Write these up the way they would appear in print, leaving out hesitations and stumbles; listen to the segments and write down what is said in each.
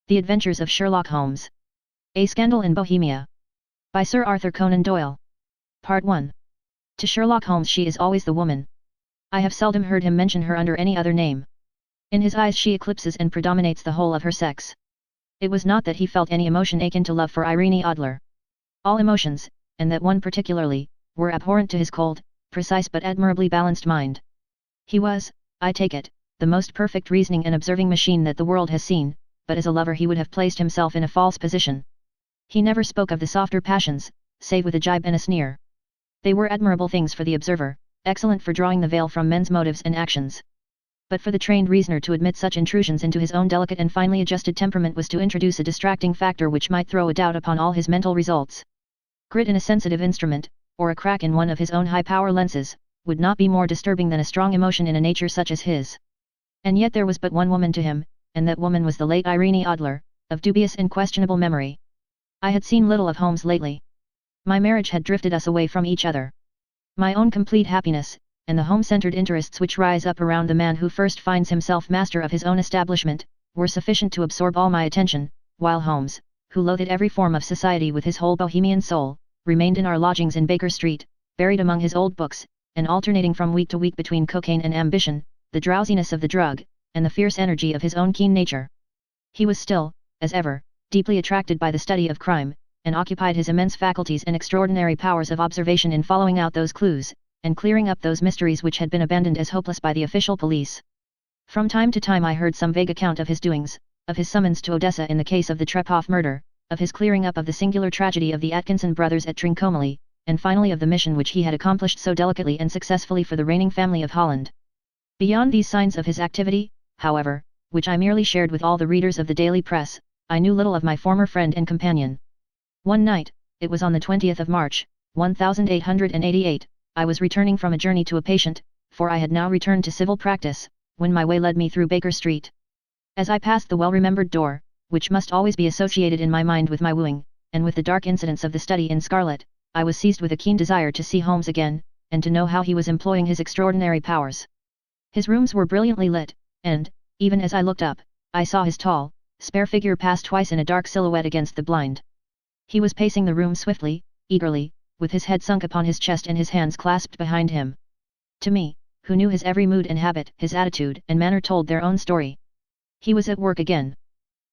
The Adventures of Sherlock Holmes. A Scandal in Bohemia. By Sir Arthur Conan Doyle. Part 1. To Sherlock Holmes she is always the woman. I have seldom heard him mention her under any other name. In his eyes she eclipses and predominates the whole of her sex. It was not that he felt any emotion akin to love for Irene Adler. All emotions, and that one particularly, were abhorrent to his cold, precise but admirably balanced mind. He was, I take it, the most perfect reasoning and observing machine that the world has seen, but as a lover he would have placed himself in a false position. He never spoke of the softer passions, save with a jibe and a sneer. They were admirable things for the observer, excellent for drawing the veil from men's motives and actions. But for the trained reasoner to admit such intrusions into his own delicate and finely adjusted temperament was to introduce a distracting factor which might throw a doubt upon all his mental results. Grit in a sensitive instrument, or a crack in one of his own high-power lenses, would not be more disturbing than a strong emotion in a nature such as his. And yet there was but one woman to him, and that woman was the late Irene Adler, of dubious and questionable memory. I had seen little of Holmes lately. My marriage had drifted us away from each other. My own complete happiness, and the home-centered interests which rise up around the man who first finds himself master of his own establishment, were sufficient to absorb all my attention, while Holmes, who loathed every form of society with his whole Bohemian soul, remained in our lodgings in Baker Street, buried among his old books, and alternating from week to week between cocaine and ambition, the drowsiness of the drug, and the fierce energy of his own keen nature. He was still, as ever, deeply attracted by the study of crime, and occupied his immense faculties and extraordinary powers of observation in following out those clues, and clearing up those mysteries which had been abandoned as hopeless by the official police. From time to time I heard some vague account of his doings, of his summons to Odessa in the case of the Trepoff murder, of his clearing up of the singular tragedy of the Atkinson brothers at Trincomalee, and finally of the mission which he had accomplished so delicately and successfully for the reigning family of Holland. Beyond these signs of his activity, however, which I merely shared with all the readers of the daily press, I knew little of my former friend and companion. One night, it was on the 20th of March, 1888, I was returning from a journey to a patient, for I had now returned to civil practice, when my way led me through Baker Street. As I passed the well-remembered door, which must always be associated in my mind with my wooing, and with the dark incidents of the study in scarlet, I was seized with a keen desire to see Holmes again, and to know how he was employing his extraordinary powers. His rooms were brilliantly lit, and, even as I looked up, I saw his tall, spare figure pass twice in a dark silhouette against the blind. He was pacing the room swiftly, eagerly, with his head sunk upon his chest and his hands clasped behind him. To me, who knew his every mood and habit, his attitude and manner told their own story. He was at work again.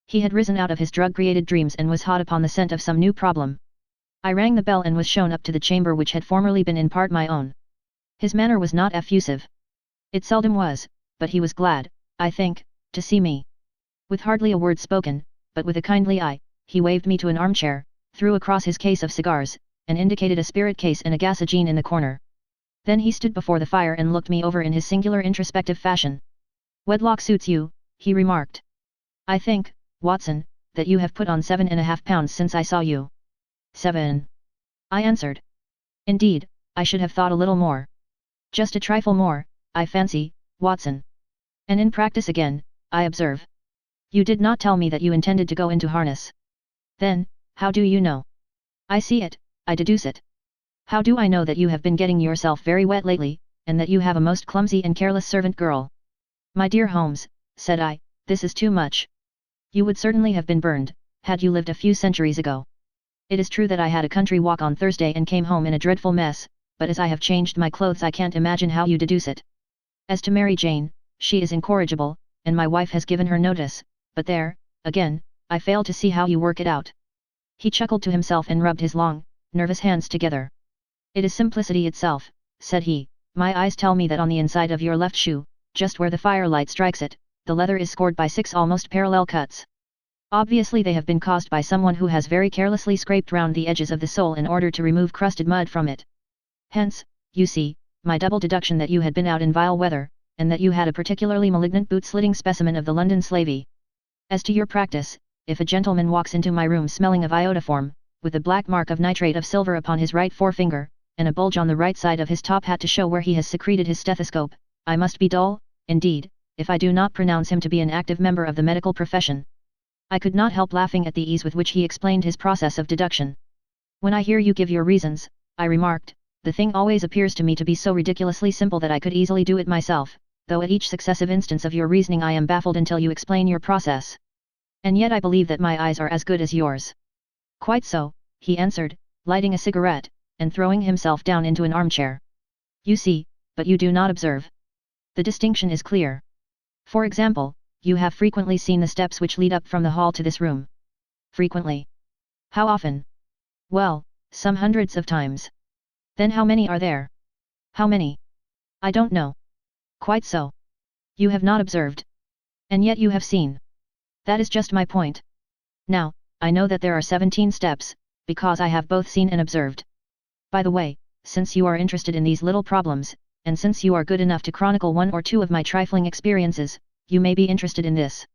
He had risen out of his drug-created dreams and was hot upon the scent of some new problem. I rang the bell and was shown up to the chamber which had formerly been in part my own. His manner was not effusive. It seldom was, but he was glad, I think, to see me. With hardly a word spoken, but with a kindly eye, he waved me to an armchair, threw across his case of cigars, and indicated a spirit case and a gasogene in the corner. Then he stood before the fire and looked me over in his singular introspective fashion. "Wedlock suits you," he remarked. "I think, Watson, that you have put on 7.5 pounds since I saw you." 7. I answered. "Indeed, I should have thought a little more." "Just a trifle more, I fancy, Watson." "And in practice again, I observe. You did not tell me that you intended to go into harness." "Then, how do you know?" "I see it, I deduce it." "How do I know that you have been getting yourself very wet lately, and that you have a most clumsy and careless servant girl?" "My dear Holmes," said I, "this is too much. You would certainly have been burned, had you lived a few centuries ago. It is true that I had a country walk on Thursday and came home in a dreadful mess, but as I have changed my clothes I can't imagine how you deduce it. As to Mary Jane, she is incorrigible, and my wife has given her notice, but there, again, I fail to see how you work it out." He chuckled to himself and rubbed his long, nervous hands together. "It is simplicity itself," said he. "My eyes tell me that on the inside of your left shoe, just where the firelight strikes it, the leather is scored by 6 almost parallel cuts. Obviously they have been caused by someone who has very carelessly scraped round the edges of the sole in order to remove crusted mud from it. Hence, you see, my double deduction that you had been out in vile weather, and that you had a particularly malignant boot-slitting specimen of the London slavey. As to your practice, if a gentleman walks into my room smelling of iodoform, with a black mark of nitrate of silver upon his right forefinger, and a bulge on the right side of his top hat to show where he has secreted his stethoscope, I must be dull, indeed, if I do not pronounce him to be an active member of the medical profession." I could not help laughing at the ease with which he explained his process of deduction. "When I hear you give your reasons," I remarked, "the thing always appears to me to be so ridiculously simple that I could easily do it myself, though at each successive instance of your reasoning I am baffled until you explain your process." And yet I believe that my eyes are as good as yours. Quite so, he answered, lighting a cigarette, and throwing himself down into an armchair. You see, but you do not observe. The distinction is clear. For example, you have frequently seen the steps which lead up from the hall to this room. Frequently. How often? Well, some hundreds of times. Then how many are there? How many? I don't know. Quite so. You have not observed. And yet you have seen. That is just my point. Now, I know that there are 17 steps, because I have both seen and observed. By the way, since you are interested in these little problems, and since you are good enough to chronicle one or two of my trifling experiences, you may be interested in this.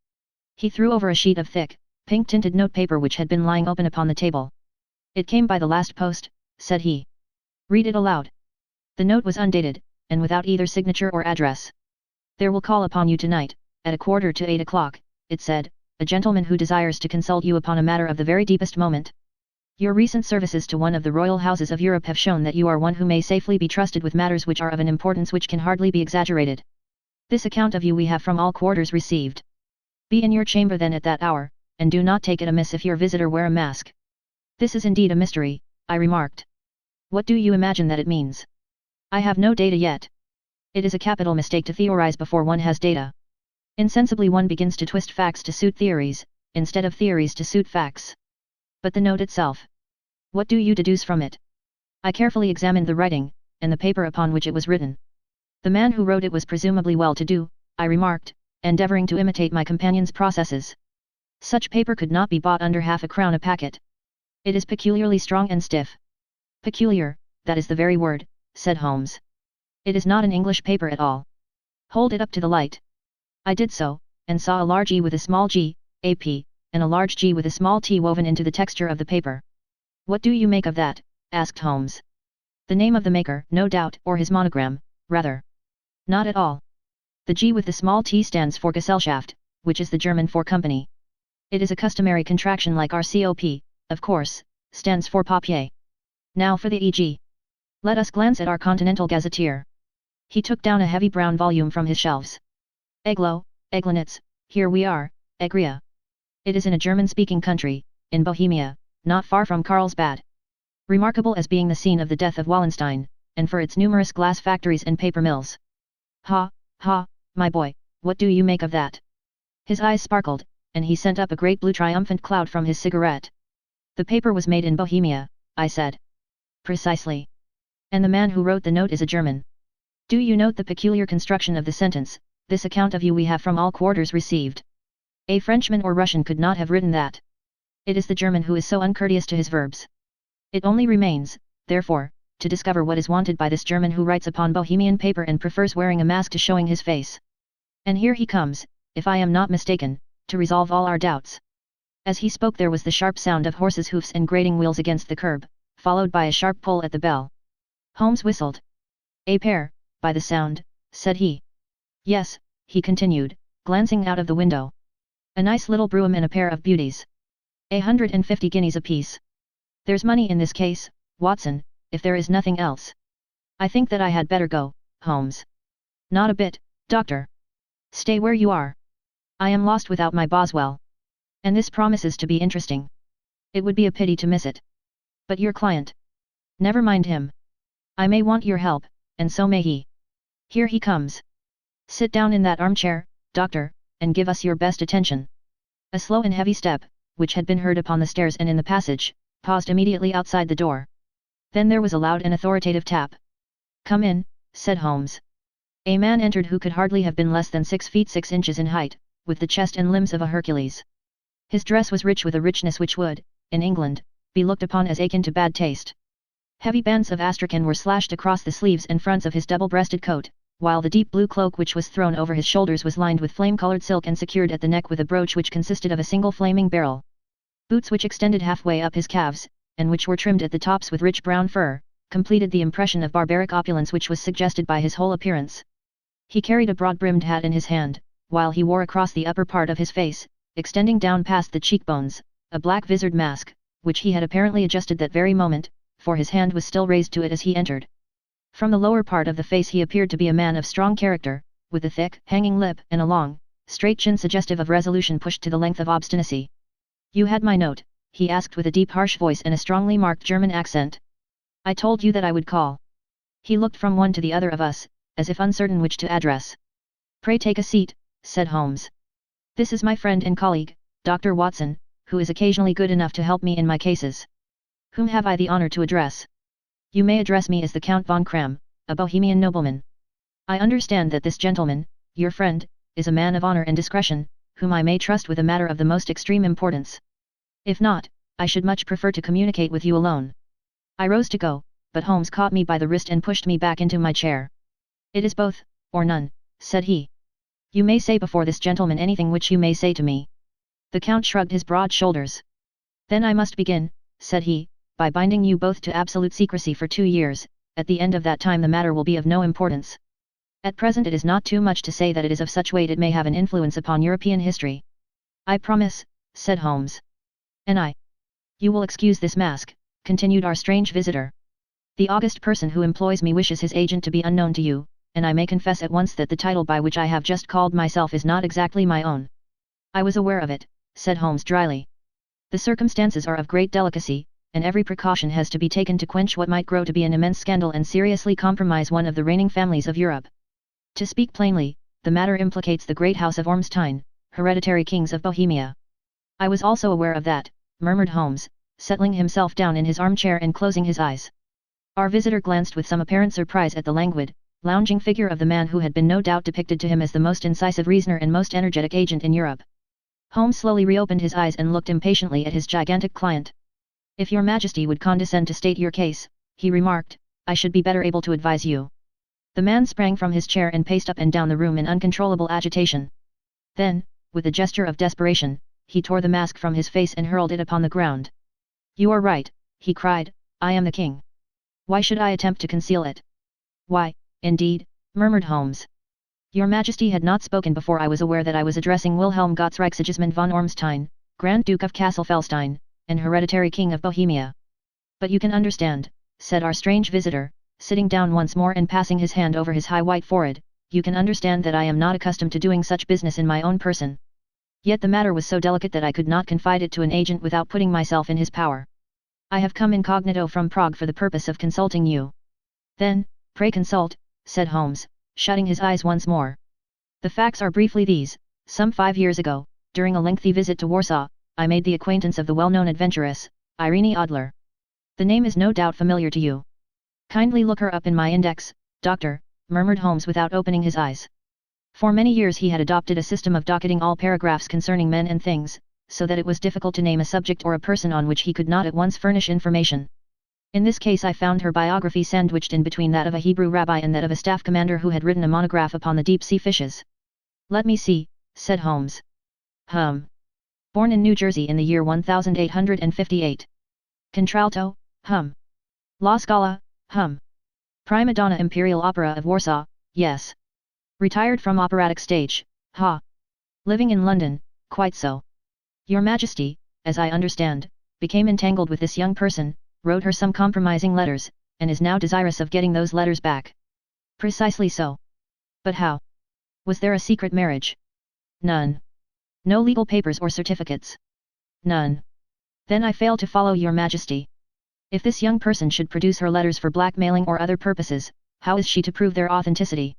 He threw over a sheet of thick, pink-tinted notepaper which had been lying open upon the table. It came by the last post, said he. Read it aloud. The note was undated, and without either signature or address. There will call upon you tonight, at 7:45, it said, a gentleman who desires to consult you upon a matter of the very deepest moment. Your recent services to one of the royal houses of Europe have shown that you are one who may safely be trusted with matters which are of an importance which can hardly be exaggerated. This account of you we have from all quarters received. Be in your chamber then at that hour, and do not take it amiss if your visitor wear a mask. This is indeed a mystery, I remarked. What do you imagine that it means? I have no data yet. It is a capital mistake to theorize before one has data. Insensibly one begins to twist facts to suit theories, instead of theories to suit facts. But the note itself. What do you deduce from it? I carefully examined the writing, and the paper upon which it was written. The man who wrote it was presumably well-to-do, I remarked, endeavoring to imitate my companion's processes. Such paper could not be bought under half a crown a packet. It is peculiarly strong and stiff. Peculiar, that is the very word, said Holmes. It is not an English paper at all. Hold it up to the light. I did so, and saw a large E with a small g, a P, and a large G with a small t woven into the texture of the paper. What do you make of that? Asked Holmes. The name of the maker, no doubt, or his monogram, rather. Not at all. The G with the small t stands for Gesellschaft, which is the German for company. It is a customary contraction like RCOP, of course, stands for papier. Now for the EG. Let us glance at our Continental Gazetteer. He took down a heavy brown volume from his shelves. Eglo, Eglinitz, here we are, Egria. It is in a German-speaking country, in Bohemia, not far from Carlsbad. Remarkable as being the scene of the death of Wallenstein, and for its numerous glass factories and paper mills. Ha, ha, my boy, what do you make of that? His eyes sparkled, and he sent up a great blue triumphant cloud from his cigarette. The paper was made in Bohemia, I said. Precisely. And the man who wrote the note is a German. Do you note the peculiar construction of the sentence, this account of you we have from all quarters received? A Frenchman or Russian could not have written that. It is the German who is so uncourteous to his verbs. It only remains, therefore, to discover what is wanted by this German who writes upon Bohemian paper and prefers wearing a mask to showing his face. And here he comes, if I am not mistaken, to resolve all our doubts. As he spoke there was the sharp sound of horses' hoofs and grating wheels against the curb, followed by a sharp pull at the bell. Holmes whistled. A pair, by the sound, said he. Yes, he continued, glancing out of the window. A nice little brougham and a pair of beauties. 150 guineas apiece. There's money in this case, Watson, if there is nothing else. I think that I had better go, Holmes. Not a bit, Doctor. Stay where you are. I am lost without my Boswell. And this promises to be interesting. It would be a pity to miss it. But your client? Never mind him. I may want your help, and so may he. Here he comes. Sit down in that armchair, Doctor, and give us your best attention. A slow and heavy step, which had been heard upon the stairs and in the passage, paused immediately outside the door. Then there was a loud and authoritative tap. Come in, said Holmes. A man entered who could hardly have been less than 6 feet 6 inches in height, with the chest and limbs of a Hercules. His dress was rich with a richness which would, in England, be looked upon as akin to bad taste. Heavy bands of astrakhan were slashed across the sleeves and fronts of his double-breasted coat, while the deep blue cloak which was thrown over his shoulders was lined with flame-colored silk and secured at the neck with a brooch which consisted of a single flaming barrel. Boots which extended halfway up his calves, and which were trimmed at the tops with rich brown fur, completed the impression of barbaric opulence which was suggested by his whole appearance. He carried a broad-brimmed hat in his hand, while he wore across the upper part of his face, extending down past the cheekbones, a black visored mask, which he had apparently adjusted that very moment, for his hand was still raised to it as he entered. From the lower part of the face he appeared to be a man of strong character, with a thick, hanging lip and a long, straight chin suggestive of resolution pushed to the length of obstinacy. You had my note, he asked with a deep harsh voice and a strongly marked German accent. I told you that I would call. He looked from one to the other of us, as if uncertain which to address. Pray take a seat, said Holmes. This is my friend and colleague, Dr. Watson, who is occasionally good enough to help me in my cases. Whom have I the honor to address? You may address me as the Count von Kram, a Bohemian nobleman. I understand that this gentleman, your friend, is a man of honor and discretion, whom I may trust with a matter of the most extreme importance. If not, I should much prefer to communicate with you alone. I rose to go, but Holmes caught me by the wrist and pushed me back into my chair. It is both, or none, said he. You may say before this gentleman anything which you may say to me. The Count shrugged his broad shoulders. Then I must begin, said he, by binding you both to absolute secrecy for 2 years, at the end of that time the matter will be of no importance. At present it is not too much to say that it is of such weight it may have an influence upon European history. I promise, said Holmes. And I. You will excuse this mask, continued our strange visitor. The august person who employs me wishes his agent to be unknown to you, and I may confess at once that the title by which I have just called myself is not exactly my own. I was aware of it, said Holmes dryly. The circumstances are of great delicacy, and every precaution has to be taken to quench what might grow to be an immense scandal and seriously compromise one of the reigning families of Europe. To speak plainly, the matter implicates the great house of Ormstein, hereditary kings of Bohemia. I was also aware of that, murmured Holmes, settling himself down in his armchair and closing his eyes. Our visitor glanced with some apparent surprise at the languid, lounging figure of the man who had been no doubt depicted to him as the most incisive reasoner and most energetic agent in Europe. Holmes slowly reopened his eyes and looked impatiently at his gigantic client. If your Majesty would condescend to state your case, he remarked, I should be better able to advise you. The man sprang from his chair and paced up and down the room in uncontrollable agitation. Then, with a gesture of desperation, he tore the mask from his face and hurled it upon the ground. You are right, he cried, I am the king. Why should I attempt to conceal it? Why, indeed, murmured Holmes. Your Majesty had not spoken before I was aware that I was addressing Wilhelm Gottsreich Sigismund von Ormstein, Grand Duke of Cassel-Felstein, and hereditary king of Bohemia. But you can understand, said our strange visitor, sitting down once more and passing his hand over his high white forehead, you can understand that I am not accustomed to doing such business in my own person. Yet the matter was so delicate that I could not confide it to an agent without putting myself in his power. I have come incognito from Prague for the purpose of consulting you. Then, pray consult, said Holmes, shutting his eyes once more. The facts are briefly these: some 5 years ago, during a lengthy visit to Warsaw, I made the acquaintance of the well-known adventuress, Irene Adler. The name is no doubt familiar to you. Kindly look her up in my index, doctor, murmured Holmes without opening his eyes. For many years he had adopted a system of docketing all paragraphs concerning men and things, so that it was difficult to name a subject or a person on which he could not at once furnish information. In this case I found her biography sandwiched in between that of a Hebrew rabbi and that of a staff commander who had written a monograph upon the deep-sea fishes. Let me see, said Holmes. Born in New Jersey in the year 1858. Contralto, La Scala, Prima donna Imperial Opera of Warsaw, yes. Retired from operatic stage, Living in London, quite so. Your Majesty, as I understand, became entangled with this young person, wrote her some compromising letters, and is now desirous of getting those letters back. Precisely so. But how? Was there a secret marriage? None. No legal papers or certificates? None. Then I fail to follow your Majesty. If this young person should produce her letters for blackmailing or other purposes, how is she to prove their authenticity?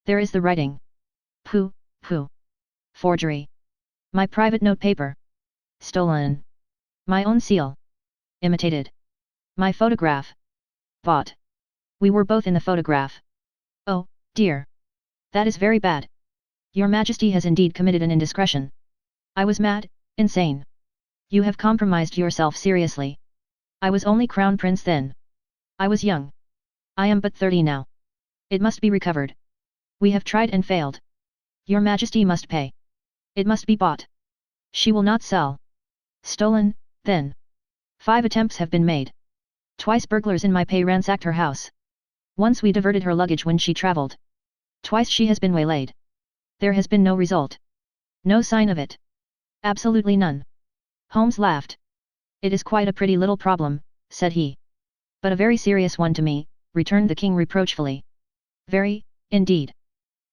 There is the writing. Pooh. Forgery. My private note paper. Stolen. My own seal. Imitated. My photograph. Bought. We were both in the photograph. Oh, dear. That is very bad. Your Majesty has indeed committed an indiscretion. I was mad, insane. You have compromised yourself seriously. I was only Crown Prince then. I was young. I am but 30 now. It must be recovered. We have tried and failed. Your Majesty must pay. It must be bought. She will not sell. Stolen, then. 5 attempts have been made. Twice burglars in my pay ransacked her house. Once we diverted her luggage when she travelled. Twice she has been waylaid. There has been no result. No sign of it. Absolutely none. Holmes laughed. It is quite a pretty little problem, said he. But a very serious one to me, returned the king reproachfully. Very, indeed.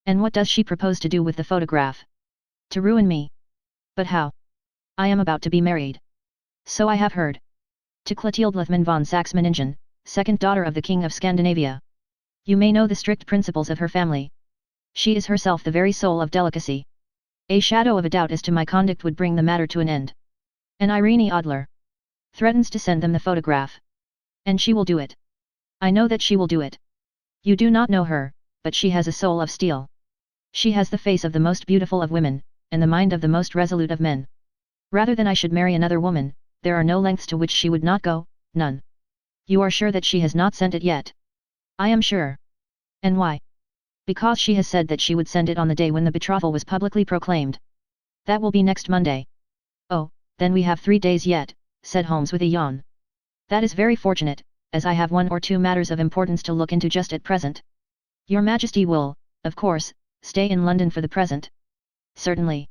And what does she propose to do with the photograph? To ruin me. But how? I am about to be married. So I have heard. To Clotilde Lethman von Saxe-Meiningen, second daughter of the King of Scandinavia. You may know the strict principles of her family. She is herself the very soul of delicacy. A shadow of a doubt as to my conduct would bring the matter to an end. And Irene Adler threatens to send them the photograph. And she will do it. I know that she will do it. You do not know her, but she has a soul of steel. She has the face of the most beautiful of women, and the mind of the most resolute of men. Rather than I should marry another woman, there are no lengths to which she would not go, none. You are sure that she has not sent it yet? I am sure. And why? Because she has said that she would send it on the day when the betrothal was publicly proclaimed. That will be next Monday. Oh, then we have 3 days yet, said Holmes with a yawn. That is very fortunate, as I have 1 or 2 matters of importance to look into just at present. Your Majesty will, of course, stay in London for the present. Certainly.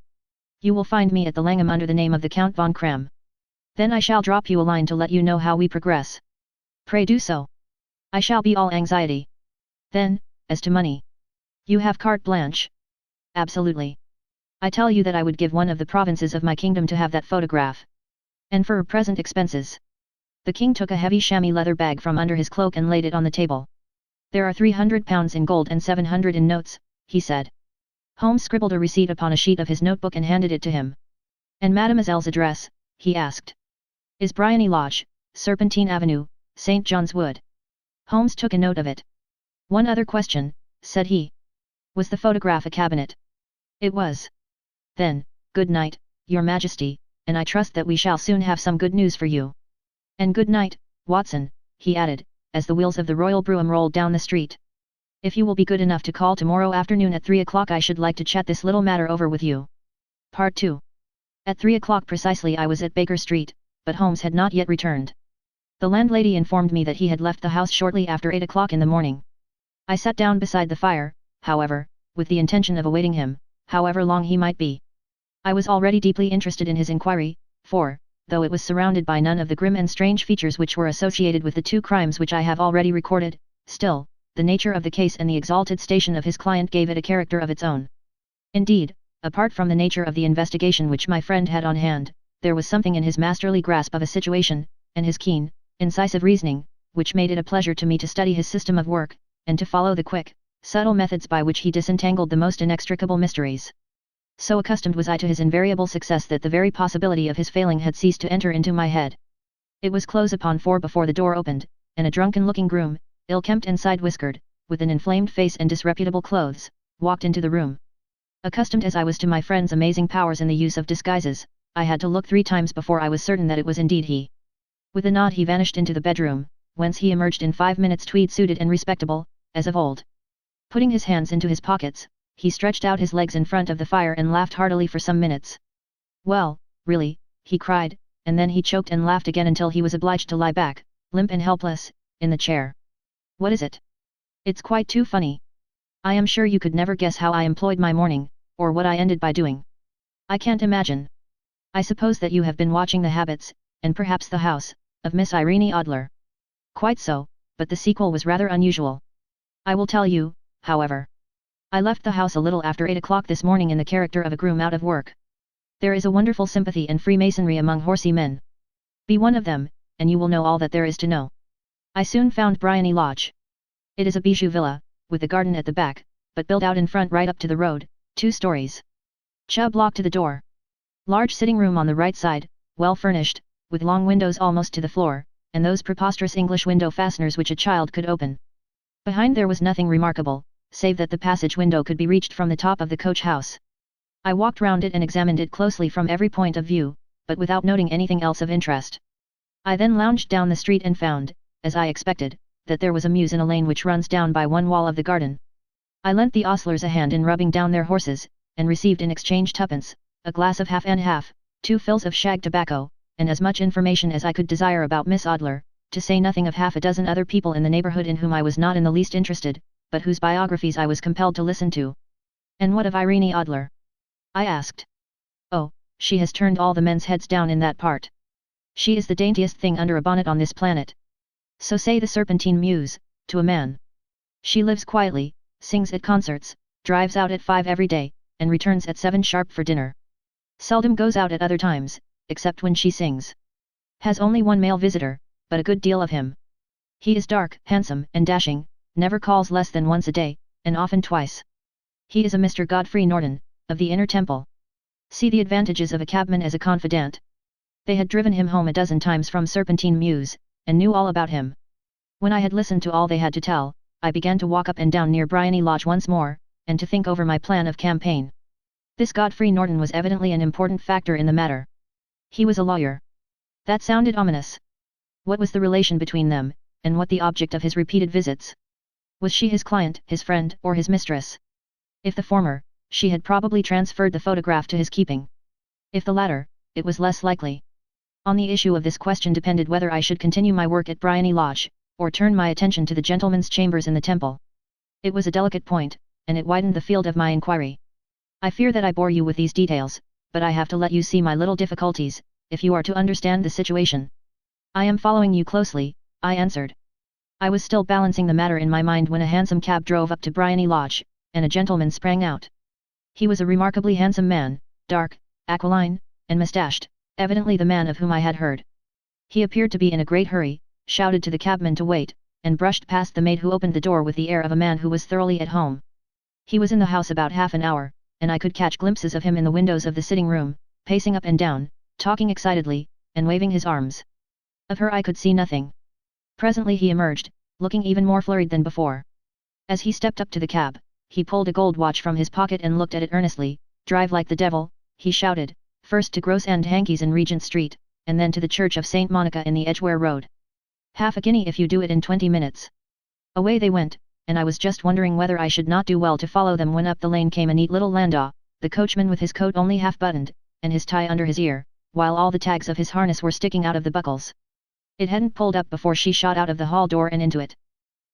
You will find me at the Langham under the name of the Count von Kram. Then I shall drop you a line to let you know how we progress. Pray do so. I shall be all anxiety. Then, as to money. You have carte blanche. Absolutely. I tell you that I would give one of the provinces of my kingdom to have that photograph. And for present expenses. The king took a heavy chamois leather bag from under his cloak and laid it on the table. There are £300 in gold and 700 in notes, he said. Holmes scribbled a receipt upon a sheet of his notebook and handed it to him. And Mademoiselle's address, he asked. Is Briony Lodge, Serpentine Avenue, St. John's Wood. Holmes took a note of it. One other question, said he. Was the photograph a cabinet? It was. Then, good night, Your Majesty, and I trust that we shall soon have some good news for you. And good night, Watson, he added, as the wheels of the royal brougham rolled down the street. If you will be good enough to call tomorrow afternoon at 3 o'clock, I should like to chat this little matter over with you. Part 2. At 3 o'clock precisely I was at Baker Street, but Holmes had not yet returned. The landlady informed me that he had left the house shortly after 8 o'clock in the morning. I sat down beside the fire, however, with the intention of awaiting him, however long he might be. I was already deeply interested in his inquiry, for, though it was surrounded by none of the grim and strange features which were associated with the 2 crimes which I have already recorded, still, the nature of the case and the exalted station of his client gave it a character of its own. Indeed, apart from the nature of the investigation which my friend had on hand, there was something in his masterly grasp of a situation, and his keen, incisive reasoning, which made it a pleasure to me to study his system of work, and to follow the quick, subtle methods by which he disentangled the most inextricable mysteries. So accustomed was I to his invariable success that the very possibility of his failing had ceased to enter into my head. It was close upon 4 before the door opened, and a drunken-looking groom, ill-kempt and side-whiskered, with an inflamed face and disreputable clothes, walked into the room. Accustomed as I was to my friend's amazing powers in the use of disguises, I had to look 3 times before I was certain that it was indeed he. With a nod he vanished into the bedroom, whence he emerged in 5 minutes tweed-suited and respectable, as of old. Putting his hands into his pockets, he stretched out his legs in front of the fire and laughed heartily for some minutes. Well, really, he cried, and then he choked and laughed again until he was obliged to lie back, limp and helpless, in the chair. What is it? It's quite too funny. I am sure you could never guess how I employed my morning, or what I ended by doing. I can't imagine. I suppose that you have been watching the habits, and perhaps the house, of Miss Irene Adler. Quite so, but the sequel was rather unusual. I will tell you, however. I left the house a little after 8 o'clock this morning in the character of a groom out of work. There is a wonderful sympathy and freemasonry among horsey men. Be one of them, and you will know all that there is to know. I soon found Briony Lodge. It is a bijou villa, with a garden at the back, but built out in front right up to the road, 2 stories. Chubb locked to the door. Large sitting room on the right side, well furnished, with long windows almost to the floor, and those preposterous English window fasteners which a child could open. Behind there was nothing remarkable, save that the passage window could be reached from the top of the coach house. I walked round it and examined it closely from every point of view, but without noting anything else of interest. I then lounged down the street and found, as I expected, that there was a mews in a lane which runs down by one wall of the garden. I lent the ostlers a hand in rubbing down their horses, and received in exchange 2pence, a glass of half and half, 2 fills of shag tobacco, and as much information as I could desire about Miss Adler, to say nothing of half a dozen other people in the neighbourhood in whom I was not in the least interested, but whose biographies I was compelled to listen to. And what of Irene Adler? I asked. Oh, she has turned all the men's heads down in that part. She is the daintiest thing under a bonnet on this planet. So say the Serpentine Mews, to a man. She lives quietly, sings at concerts, drives out at 5 every day, and returns at 7 sharp for dinner. Seldom goes out at other times, except when she sings. Has only one male visitor, but a good deal of him. He is dark, handsome, and dashing, never calls less than once a day, and often twice. He is a Mr. Godfrey Norton, of the Inner Temple. See the advantages of a cabman as a confidant. They had driven him home a dozen times from Serpentine Mews, and knew all about him. When I had listened to all they had to tell, I began to walk up and down near Briony Lodge once more, and to think over my plan of campaign. This Godfrey Norton was evidently an important factor in the matter. He was a lawyer. That sounded ominous. What was the relation between them, and what the object of his repeated visits? Was she his client, his friend, or his mistress? If the former, she had probably transferred the photograph to his keeping. If the latter, it was less likely. On the issue of this question depended whether I should continue my work at Briony Lodge, or turn my attention to the gentlemen's chambers in the temple. It was a delicate point, and it widened the field of my inquiry. I fear that I bore you with these details, but I have to let you see my little difficulties, if you are to understand the situation. I am following you closely, I answered. I was still balancing the matter in my mind when a hansom cab drove up to Briony Lodge, and a gentleman sprang out. He was a remarkably handsome man, dark, aquiline, and moustached, evidently the man of whom I had heard. He appeared to be in a great hurry, shouted to the cabman to wait, and brushed past the maid who opened the door with the air of a man who was thoroughly at home. He was in the house about half an hour, and I could catch glimpses of him in the windows of the sitting room, pacing up and down, talking excitedly, and waving his arms. Of her I could see nothing. Presently he emerged, looking even more flurried than before. As he stepped up to the cab, he pulled a gold watch from his pocket and looked at it earnestly. "Drive like the devil," he shouted, "first to Gross End Hankies in Regent Street, and then to the Church of St. Monica in the Edgware Road. Half a guinea if you do it in 20 minutes. Away they went, and I was just wondering whether I should not do well to follow them when up the lane came a neat little landau, the coachman with his coat only half buttoned, and his tie under his ear, while all the tags of his harness were sticking out of the buckles. It hadn't pulled up before she shot out of the hall door and into it.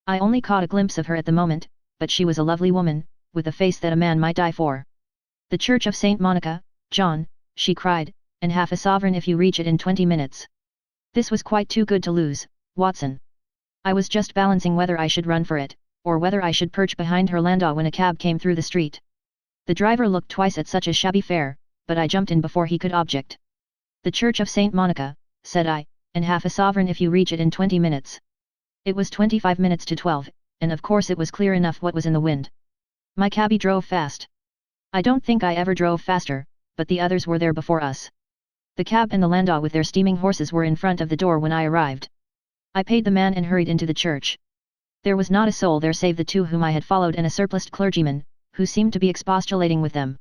I only caught a glimpse of her at the moment, but she was a lovely woman, with a face that a man might die for. "The Church of St. Monica, John," she cried, "and half a sovereign if you reach it in 20 minutes. This was quite too good to lose, Watson." I was just balancing whether I should run for it, or whether I should perch behind her landau when a cab came through the street. The driver looked twice at such a shabby fare, but I jumped in before he could object. "The Church of St. Monica," said I, "and half a sovereign if you reach it in 20 minutes. It was 25 minutes to 12, and of course it was clear enough what was in the wind. My cabby drove fast. I don't think I ever drove faster, but the others were there before us. The cab and the landau with their steaming horses were in front of the door when I arrived. I paid the man and hurried into the church. There was not a soul there save the two whom I had followed and a surpliced clergyman, who seemed to be expostulating with them.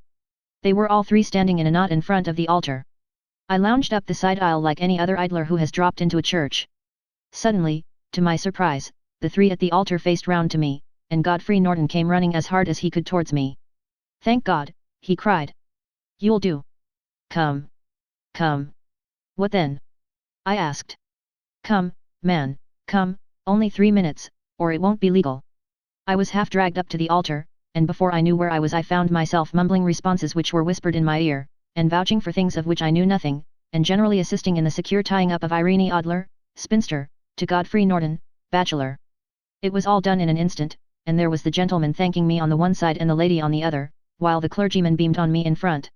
They were all three standing in a knot in front of the altar. I lounged up the side aisle like any other idler who has dropped into a church. Suddenly, to my surprise, the three at the altar faced round to me, and Godfrey Norton came running as hard as he could towards me. "Thank God," he cried. "You'll do. Come. Come." "What then?" I asked. "Come, man, come, only 3 minutes, or it won't be legal." I was half dragged up to the altar, and before I knew where I was I found myself mumbling responses which were whispered in my ear, and vouching for things of which I knew nothing, and generally assisting in the secure tying up of Irene Adler, spinster, to Godfrey Norton, bachelor. It was all done in an instant, and there was the gentleman thanking me on the one side and the lady on the other, while the clergyman beamed on me in front.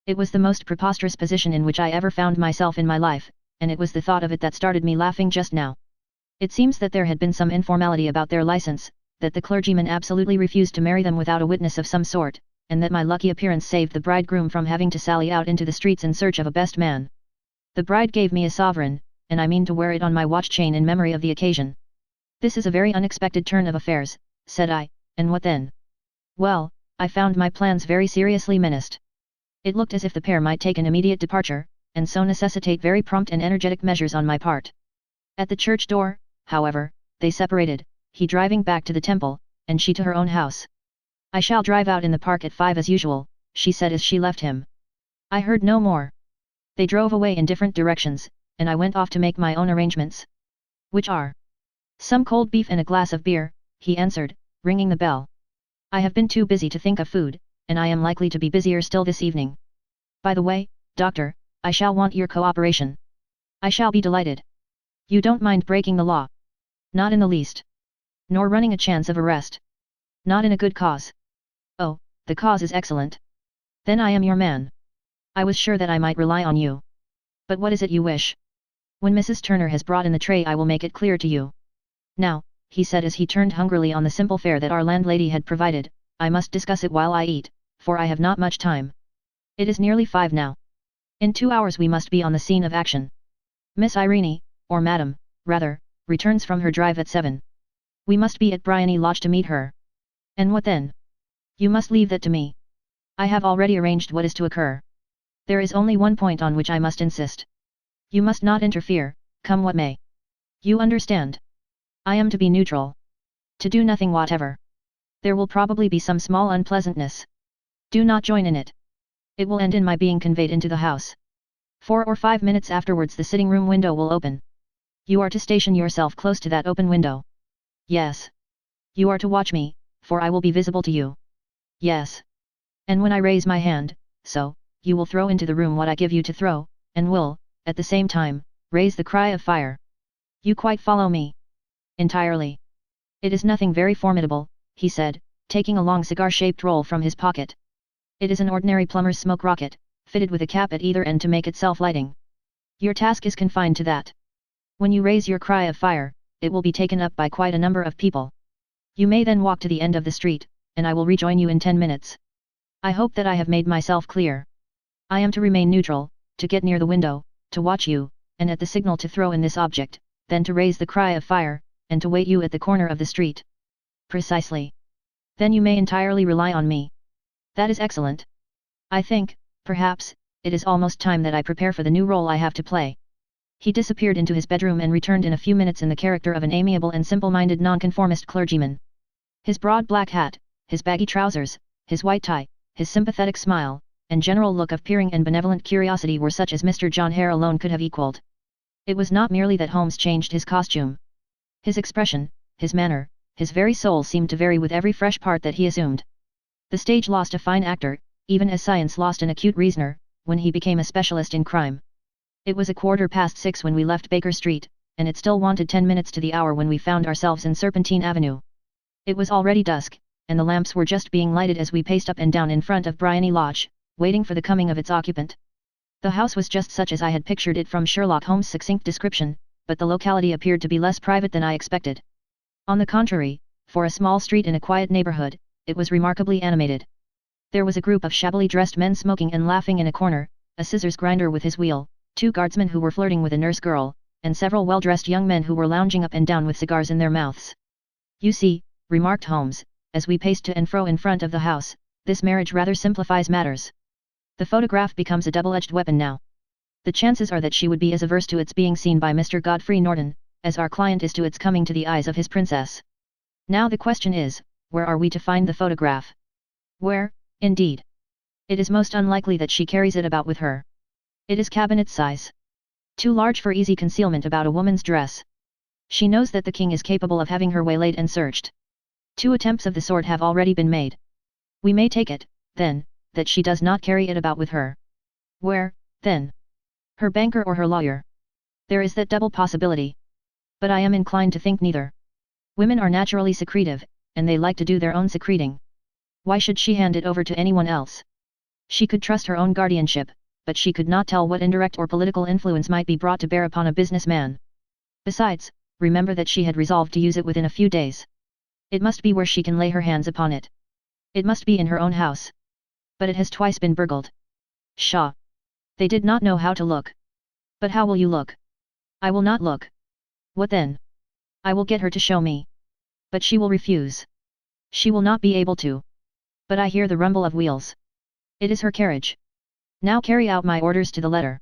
It was the most preposterous position in which I ever found myself in my life, and it was the thought of it that started me laughing just now. It seems that there had been some informality about their license, that the clergyman absolutely refused to marry them without a witness of some sort, and that my lucky appearance saved the bridegroom from having to sally out into the streets in search of a best man. The bride gave me a sovereign, and I mean to wear it on my watch chain in memory of the occasion. "This is a very unexpected turn of affairs," said I, "and what then?" "Well, I found my plans very seriously menaced. It looked as if the pair might take an immediate departure, and so necessitate very prompt and energetic measures on my part. At the church door, however, they separated, he driving back to the temple, and she to her own house. "I shall drive out in the park at 5 as usual," she said as she left him. I heard no more. They drove away in different directions, and I went off to make my own arrangements. "Which are?" "Some cold beef and a glass of beer," he answered, ringing the bell. "I have been too busy to think of food, and I am likely to be busier still this evening. By the way, doctor, I shall want your cooperation." "I shall be delighted. You don't mind breaking the law?" "Not in the least." "Nor running a chance of arrest?" "Not in a good cause." "Oh, the cause is excellent. Then I am your man. I was sure that I might rely on you. But what is it you wish? When Mrs. Turner has brought in the tray I will make it clear to you. Now, he said as he turned hungrily on the simple fare that our landlady had provided, I must discuss it while I eat, for I have not much time. It is nearly 5 now. In 2 hours we must be on the scene of action. Miss Irene, or Madam, rather, returns from her drive at 7. We must be at Bryony Lodge to meet her. And what then? You must leave that to me. I have already arranged what is to occur. There is only one point on which I must insist. You must not interfere, come what may. You understand? I am to be neutral. To do nothing whatever. There will probably be some small unpleasantness. Do not join in it. It will end in my being conveyed into the house. 4 or 5 minutes afterwards the sitting room window will open. You are to station yourself close to that open window. Yes. You are to watch me, for I will be visible to you. Yes. And when I raise my hand, so, you will throw into the room what I give you to throw, and will, at the same time, raise the cry of fire. You quite follow me? Entirely. It is nothing very formidable, he said, taking a long cigar-shaped roll from his pocket. It is an ordinary plumber's smoke rocket, fitted with a cap at either end to make it self-lighting. Your task is confined to that. When you raise your cry of fire, it will be taken up by quite a number of people. You may then walk to the end of the street, and I will rejoin you in 10 minutes. I hope that I have made myself clear. I am to remain neutral, to get near the window, to watch you, and at the signal to throw in this object, then to raise the cry of fire, and to wait you at the corner of the street. Precisely. Then you may entirely rely on me. That is excellent. I think, perhaps, it is almost time that I prepare for the new role I have to play. He disappeared into his bedroom and returned in a few minutes in the character of an amiable and simple-minded nonconformist clergyman. His broad black hat, his baggy trousers, his white tie, his sympathetic smile, and general look of peering and benevolent curiosity were such as Mr. John Hare alone could have equalled. It was not merely that Holmes changed his costume. His expression, his manner, his very soul seemed to vary with every fresh part that he assumed. The stage lost a fine actor, even as science lost an acute reasoner, when he became a specialist in crime. It was 6:15 when we left Baker Street, and it still wanted 10 minutes to the hour when we found ourselves in Serpentine Avenue. It was already dusk, and the lamps were just being lighted as we paced up and down in front of Bryony Lodge, waiting for the coming of its occupant. The house was just such as I had pictured it from Sherlock Holmes' succinct description, but the locality appeared to be less private than I expected. On the contrary, for a small street in a quiet neighborhood, it was remarkably animated. There was a group of shabbily dressed men smoking and laughing in a corner, a scissors grinder with his wheel, 2 guardsmen who were flirting with a nurse girl, and several well-dressed young men who were lounging up and down with cigars in their mouths. You see, remarked Holmes, as we paced to and fro in front of the house, this marriage rather simplifies matters. The photograph becomes a double-edged weapon now. The chances are that she would be as averse to its being seen by Mr. Godfrey Norton, as our client is to its coming to the eyes of his princess. Now the question is, where are we to find the photograph? Where, indeed? It is most unlikely that she carries it about with her. It is cabinet size. Too large for easy concealment about a woman's dress. She knows that the king is capable of having her waylaid and searched. 2 attempts of the sort have already been made. We may take it, then, that she does not carry it about with her. Where, then? Her banker or her lawyer? There is that double possibility. But I am inclined to think neither. Women are naturally secretive, and they like to do their own secreting. Why should she hand it over to anyone else? She could trust her own guardianship, but she could not tell what indirect or political influence might be brought to bear upon a businessman. Besides, remember that she had resolved to use it within a few days. It must be where she can lay her hands upon it. It must be in her own house. But it has twice been burgled. Pshaw! They did not know how to look. But how will you look? I will not look. What then? I will get her to show me. But she will refuse. She will not be able to. But I hear the rumble of wheels. It is her carriage. Now carry out my orders to the letter.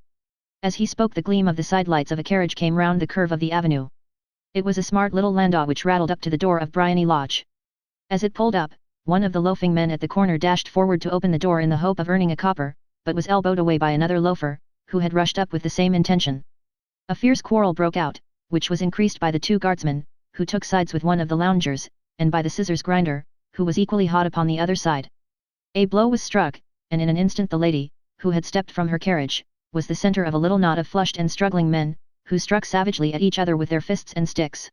As he spoke, the gleam of the sidelights of a carriage came round the curve of the avenue. It was a smart little landau which rattled up to the door of Bryony Lodge. As it pulled up, one of the loafing men at the corner dashed forward to open the door in the hope of earning a copper, but was elbowed away by another loafer, who had rushed up with the same intention. A fierce quarrel broke out, which was increased by the 2 guardsmen, who took sides with one of the loungers, and by the scissors grinder, who was equally hot upon the other side. A blow was struck, and in an instant the lady, who had stepped from her carriage, was the centre of a little knot of flushed and struggling men, who struck savagely at each other with their fists and sticks.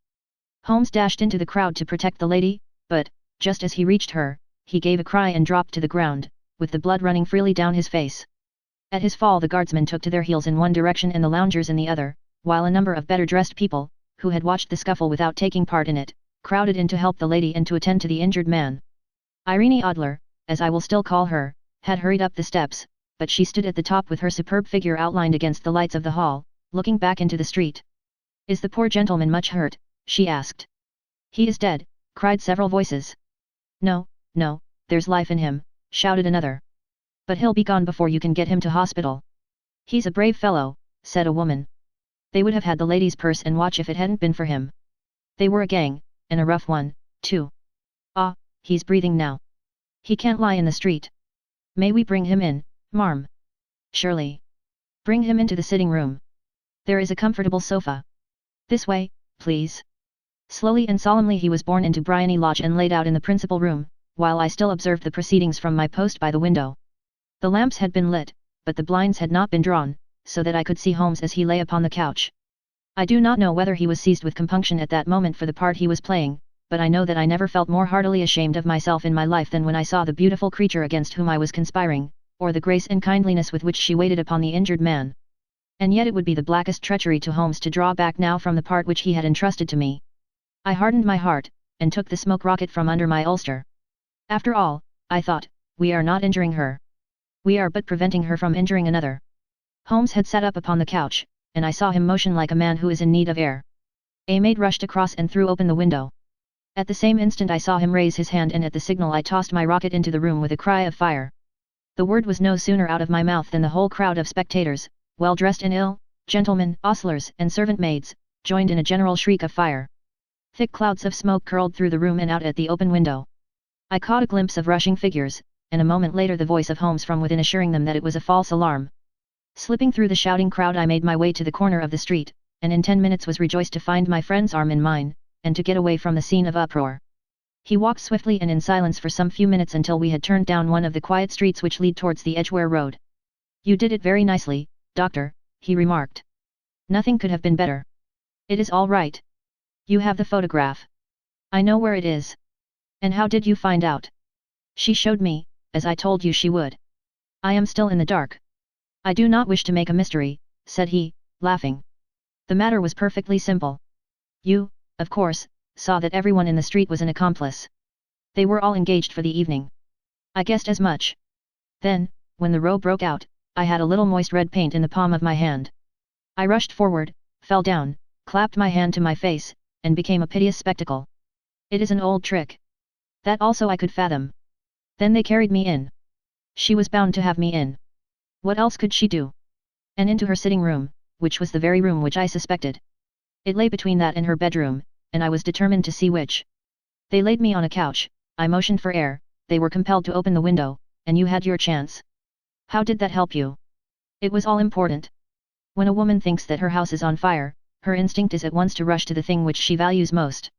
Holmes dashed into the crowd to protect the lady, but, just as he reached her, he gave a cry and dropped to the ground, with the blood running freely down his face. At his fall the guardsmen took to their heels in one direction and the loungers in the other, while a number of better dressed people, who had watched the scuffle without taking part in it, crowded in to help the lady and to attend to the injured man. Irene Adler, as I will still call her, had hurried up the steps, but she stood at the top with her superb figure outlined against the lights of the hall, looking back into the street. "Is the poor gentleman much hurt?" she asked. "He is dead," cried several voices. "No, no, there's life in him," shouted another. "But he'll be gone before you can get him to hospital." "He's a brave fellow," said a woman. "They would have had the lady's purse and watch if it hadn't been for him. They were a gang, and a rough one, too. Ah, he's breathing now. He can't lie in the street. May we bring him in, marm?" "Surely. Bring him into the sitting room. There is a comfortable sofa. This way, please." Slowly and solemnly he was borne into Bryony Lodge and laid out in the principal room, while I still observed the proceedings from my post by the window. The lamps had been lit, but the blinds had not been drawn, so that I could see Holmes as he lay upon the couch. I do not know whether he was seized with compunction at that moment for the part he was playing, but I know that I never felt more heartily ashamed of myself in my life than when I saw the beautiful creature against whom I was conspiring, or the grace and kindliness with which she waited upon the injured man. And yet it would be the blackest treachery to Holmes to draw back now from the part which he had entrusted to me. I hardened my heart, and took the smoke rocket from under my ulster. After all, I thought, we are not injuring her. We are but preventing her from injuring another. Holmes had sat up upon the couch, and I saw him motion like a man who is in need of air. A maid rushed across and threw open the window. At the same instant I saw him raise his hand, and at the signal I tossed my rocket into the room with a cry of fire. The word was no sooner out of my mouth than the whole crowd of spectators, well dressed and ill, gentlemen, ostlers and servant maids, joined in a general shriek of fire. Thick clouds of smoke curled through the room and out at the open window. I caught a glimpse of rushing figures, and a moment later the voice of Holmes from within assuring them that it was a false alarm. Slipping through the shouting crowd I made my way to the corner of the street, and in 10 minutes was rejoiced to find my friend's arm in mine, and to get away from the scene of uproar. He walked swiftly and in silence for some few minutes until we had turned down one of the quiet streets which lead towards the Edgware Road. "You did it very nicely, Doctor," he remarked. "Nothing could have been better. It is all right. You have the photograph. I know where it is. And how did you find out?" "She showed me, as I told you she would. I am still in the dark." "I do not wish to make a mystery," said he, laughing. "The matter was perfectly simple. You, of course, saw that everyone in the street was an accomplice. They were all engaged for the evening. I guessed as much. Then, when the row broke out, I had a little moist red paint in the palm of my hand. I rushed forward, fell down, clapped my hand to my face, and became a piteous spectacle. It is an old trick. That also I could fathom. Then they carried me in. She was bound to have me in. What else could she do? And into her sitting room, which was the very room which I suspected. It lay between that and her bedroom, and I was determined to see which. They laid me on a couch, I motioned for air, they were compelled to open the window, and you had your chance. How did that help you? It was all important. When a woman thinks that her house is on fire, her instinct is at once to rush to the thing which she values most.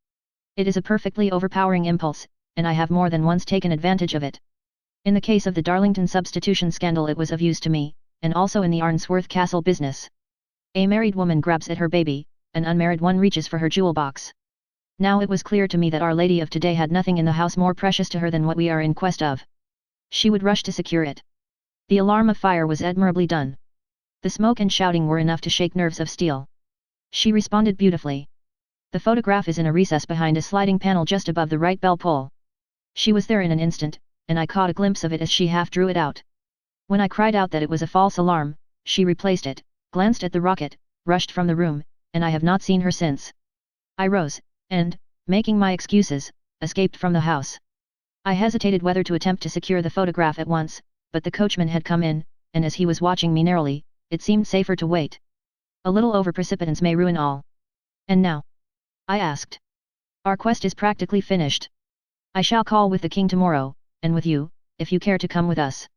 It is a perfectly overpowering impulse, and I have more than once taken advantage of it. In the case of the Darlington substitution scandal it was of use to me, and also in the Arnsworth Castle business. A married woman grabs at her baby, an unmarried one reaches for her jewel box. Now it was clear to me that Our Lady of today had nothing in the house more precious to her than what we are in quest of. She would rush to secure it. The alarm of fire was admirably done. The smoke and shouting were enough to shake nerves of steel. She responded beautifully. The photograph is in a recess behind a sliding panel just above the right bell pull. She was there in an instant, and I caught a glimpse of it as she half drew it out. When I cried out that it was a false alarm, she replaced it, glanced at the rocket, rushed from the room, and I have not seen her since. I rose, and, making my excuses, escaped from the house. I hesitated whether to attempt to secure the photograph at once, but the coachman had come in, and as he was watching me narrowly, it seemed safer to wait. A little over-precipitance may ruin all. "And now?" I asked. "Our quest is practically finished. I shall call with the king tomorrow, and with you, if you care to come with us.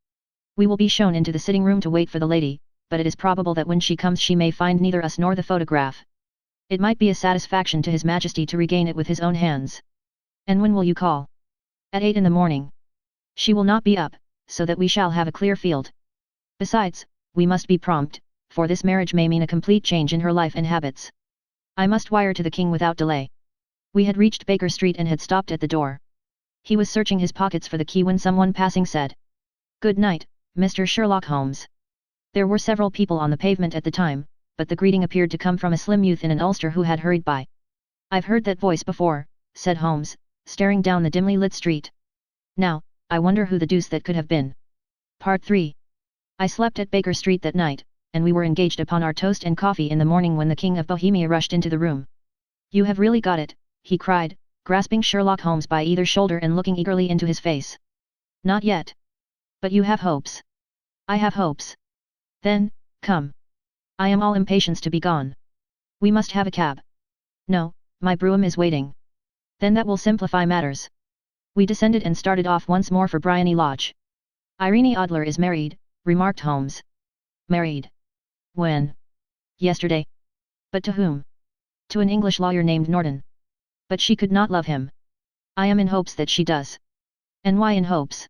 We will be shown into the sitting room to wait for the lady, but it is probable that when she comes she may find neither us nor the photograph. It might be a satisfaction to His Majesty to regain it with his own hands." "And when will you call?" "At 8 in the morning. She will not be up, so that we shall have a clear field. Besides, we must be prompt, for this marriage may mean a complete change in her life and habits. I must wire to the king without delay." We had reached Baker Street and had stopped at the door. He was searching his pockets for the key when someone passing said, Good night, Mr. Sherlock Holmes. There were several people on the pavement at the time, but the greeting appeared to come from a slim youth in an ulster who had hurried by. I've heard that voice before, said Holmes, staring down the dimly lit street. Now, I wonder who the deuce that could have been. Part 3. I slept at Baker Street that night, and we were engaged upon our toast and coffee in the morning when the King of Bohemia rushed into the room. You have really got it, he cried, grasping Sherlock Holmes by either shoulder and looking eagerly into his face. Not yet. But you have hopes. I have hopes. Then, come. I am all impatience to be gone. We must have a cab. No, my brougham is waiting. Then that will simplify matters. We descended and started off once more for Briony Lodge. Irene Adler is married, remarked Holmes. Married? When? Yesterday. But to whom? To an English lawyer named Norton. But she could not love him. I am in hopes that she does. And why in hopes?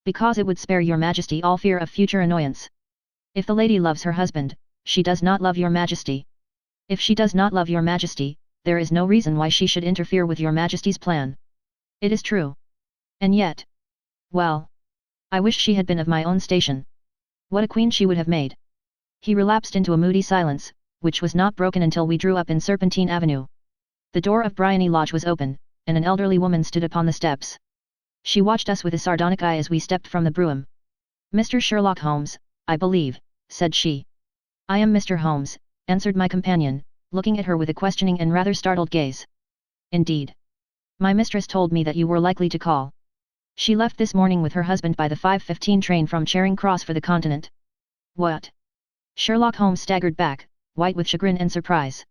Because it would spare your Majesty all fear of future annoyance. If the lady loves her husband, she does not love your Majesty. If she does not love your Majesty, there is no reason why she should interfere with your Majesty's plan. It is true. And yet... well... I wish she had been of my own station. What a queen she would have made. He relapsed into a moody silence, which was not broken until we drew up in Serpentine Avenue. The door of Briony Lodge was open, and an elderly woman stood upon the steps. She watched us with a sardonic eye as we stepped from the brougham. Mr. Sherlock Holmes, I believe, said she. I am Mr. Holmes, answered my companion, looking at her with a questioning and rather startled gaze. Indeed. My mistress told me that you were likely to call. She left this morning with her husband by the 5:15 train from Charing Cross for the continent. What? Sherlock Holmes staggered back, white with chagrin and surprise.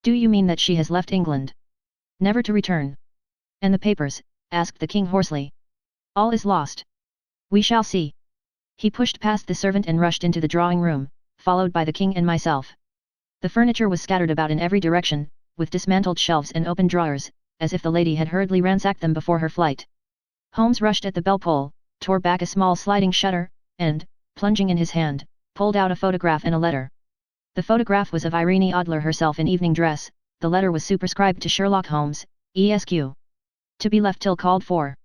Do you mean that she has left England? Never to return? And the papers? Asked the king hoarsely. All is lost. We shall see. He pushed past the servant and rushed into the drawing room, followed by the king and myself. The furniture was scattered about in every direction, with dismantled shelves and open drawers, as if the lady had hurriedly ransacked them before her flight. Holmes rushed at the bell-pull, tore back a small sliding shutter, and, plunging in his hand, pulled out a photograph and a letter. The photograph was of Irene Adler herself in evening dress, the letter was superscribed to Sherlock Holmes, Esq. To be left till called for.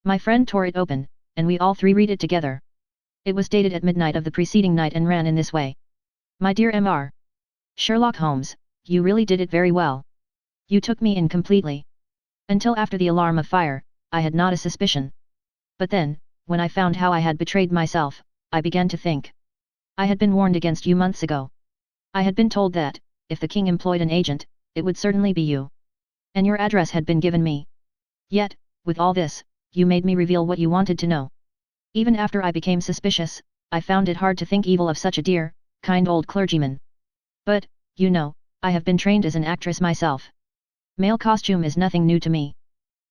My friend tore it open, and we all three read it together. It was dated at midnight of the preceding night and ran in this way. My dear M.R. Sherlock Holmes, you really did it very well. You took me in completely. Until after the alarm of fire, I had not a suspicion. But then, when I found how I had betrayed myself, I began to think. I had been warned against you months ago. I had been told that, if the king employed an agent, it would certainly be you. And your address had been given me. Yet, with all this, you made me reveal what you wanted to know. Even after I became suspicious, I found it hard to think evil of such a dear, kind old clergyman. But, you know, I have been trained as an actress myself. Male costume is nothing new to me.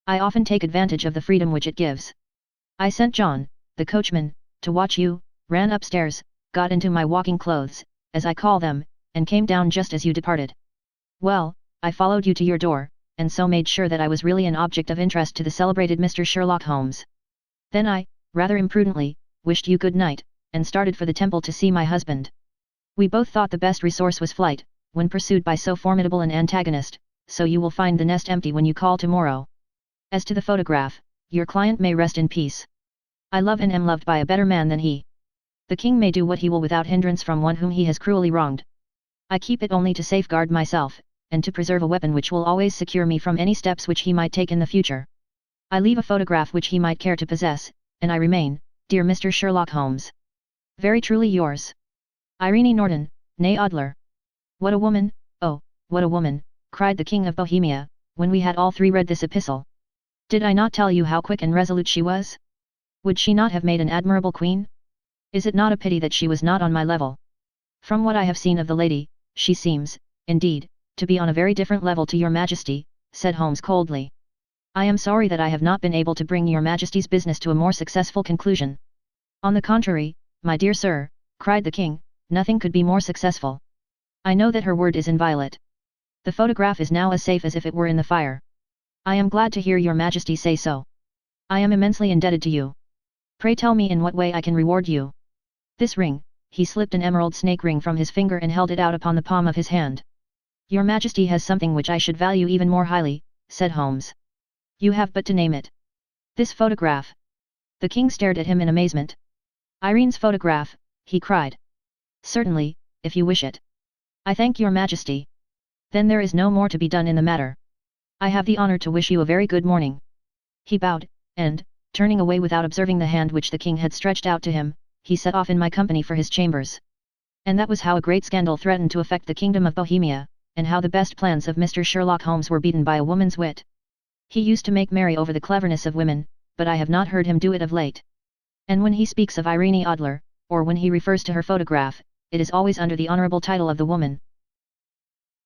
I often take advantage of the freedom which it gives. I sent John, the coachman, to watch you, ran upstairs, got into my walking clothes, as I call them, and came down just as you departed. Well, I followed you to your door, and so made sure that I was really an object of interest to the celebrated Mr. Sherlock Holmes. Then I, rather imprudently, wished you good night, and started for the temple to see my husband. We both thought the best resource was flight, when pursued by so formidable an antagonist, so you will find the nest empty when you call tomorrow. As to the photograph, your client may rest in peace. I love and am loved by a better man than he. The king may do what he will without hindrance from one whom he has cruelly wronged. I keep it only to safeguard myself, and to preserve a weapon which will always secure me from any steps which he might take in the future. I leave a photograph which he might care to possess, and I remain, dear Mr. Sherlock Holmes, very truly yours, Irene Norton, née Adler. What a woman, oh, what a woman, cried the King of Bohemia, when we had all three read this epistle. Did I not tell you how quick and resolute she was? Would she not have made an admirable queen? Is it not a pity that she was not on my level? From what I have seen of the lady, she seems, indeed, to be on a very different level to your Majesty, said Holmes coldly. I am sorry that I have not been able to bring your Majesty's business to a more successful conclusion. On the contrary, my dear sir, cried the king, nothing could be more successful. I know that her word is inviolate. The photograph is now as safe as if it were in the fire. I am glad to hear your Majesty say so. I am immensely indebted to you. Pray tell me in what way I can reward you. This ring, he slipped an emerald snake ring from his finger and held it out upon the palm of his hand. Your Majesty has something which I should value even more highly, said Holmes. You have but to name it. This photograph. The king stared at him in amazement. Irene's photograph, he cried. Certainly, if you wish it. I thank your majesty. Then there is no more to be done in the matter. I have the honor to wish you a very good morning. He bowed, and, turning away without observing the hand which the king had stretched out to him, he set off in my company for his chambers. And that was how a great scandal threatened to affect the kingdom of Bohemia, and how the best plans of Mr. Sherlock Holmes were beaten by a woman's wit. He used to make merry over the cleverness of women, but I have not heard him do it of late. And when he speaks of Irene Adler, or when he refers to her photograph, it is always under the honorable title of the woman.